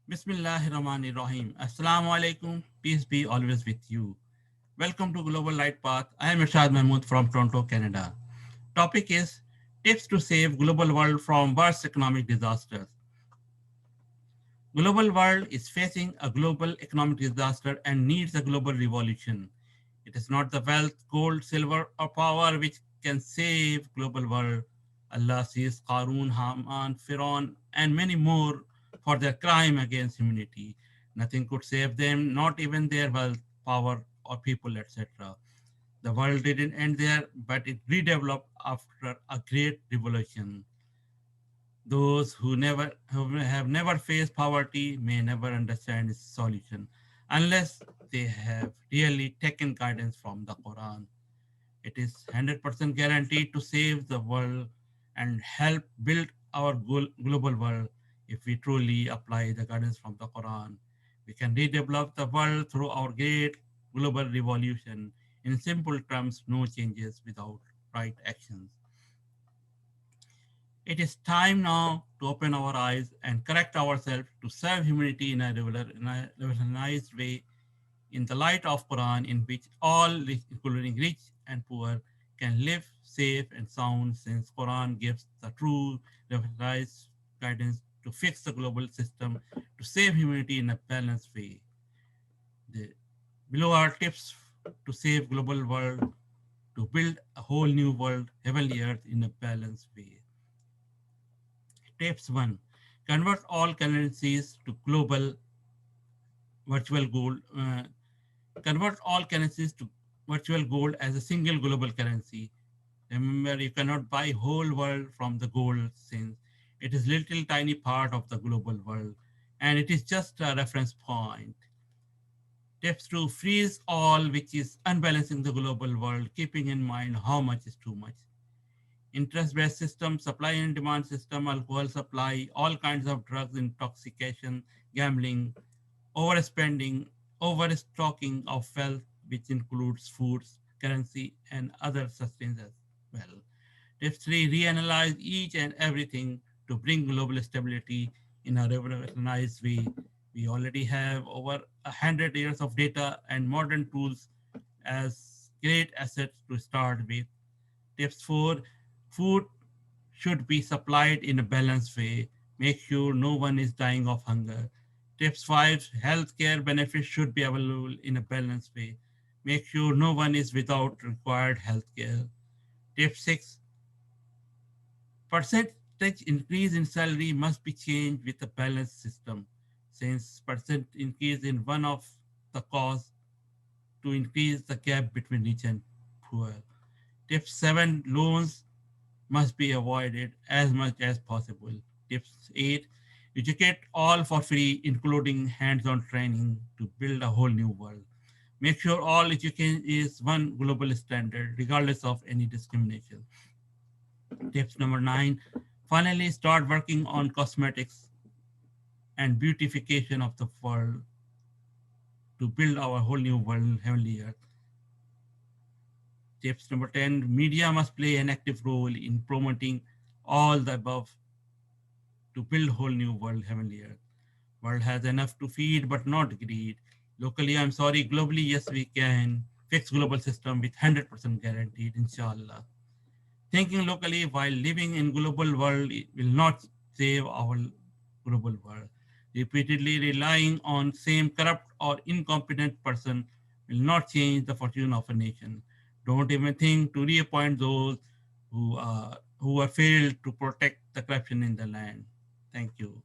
Bismillahirrahmanirrahim. Assalamu alaikum. Peace be always with you. Welcome to Global Light Path. I am Irshad Mahmood from Toronto, Canada. Topic is tips to save global world from worst economic disasters. Global world is facing a global economic disaster and needs a global revolution. It is not the wealth, gold, silver, or power which can save global world. Allah sees Qarun, Haman, Pharaoh, and many more for their crime against humanity. Nothing could save them, not even their wealth, power, or people, etc. The world didn't end there, but it redeveloped after a great revolution. Those who have never faced poverty may never understand its solution unless they have really taken guidance from the Quran. It is 100% guaranteed to save the world and help build our global world if we truly apply the guidance from the Quran. We can redevelop the world through our great global revolution. In simple terms, no changes without right actions. It is time now to open our eyes and correct ourselves to serve humanity in a revolutionized way in the light of Quran in which all, including rich and poor, can live safe and sound since Quran gives the true revolutionized guidance to fix the global system to save humanity in a balanced way. The, below are tips to save global world, to build a whole new world, heavenly earth in a balanced way. Tips 1. Convert all currencies to global virtual gold. Convert all currencies to virtual gold as a single global currency. Remember, you cannot buy whole world from the gold since it is little tiny part of the global world and it is just a reference point. Tips to freeze all which is unbalancing the global world, keeping in mind how much is too much. Interest-based system, supply and demand system, alcohol supply, all kinds of drugs, intoxication, gambling, overspending, overstocking of wealth, which includes foods, currency, and other sustenance as well. Tip 3, reanalyze each and everything to bring global stability in a revolutionized way. We already have over 100 years of data and modern tools as great assets to start with. Tips 4, food should be supplied in a balanced way. Make sure no one is dying of hunger. Tips 5, healthcare benefits should be available in a balanced way. Make sure no one is without required healthcare. Tip 6, percentage increase in salary must be changed with a balanced system, since percent increase in one of the cause to increase the gap between rich and poor. Tip 7, loans must be avoided as much as possible. Tips 8, educate all for free, including hands-on training to build a whole new world. Make sure all education is one global standard, regardless of any discrimination. Tips number 9, finally start working on cosmetics and beautification of the world to build our whole new world, heavenly earth. Tips number 10, media must play an active role in promoting all the above to build whole new world, heavenly earth. World has enough to feed, but not greed. Locally, I'm sorry, globally, yes, we can fix global system with 100% guaranteed, inshallah. Thinking locally while living in global world will not save our global world. Repeatedly relying on same corrupt or incompetent person will not change the fortune of a nation. Don't even think to reappoint those who are failed to protect the corruption in the land. Thank you.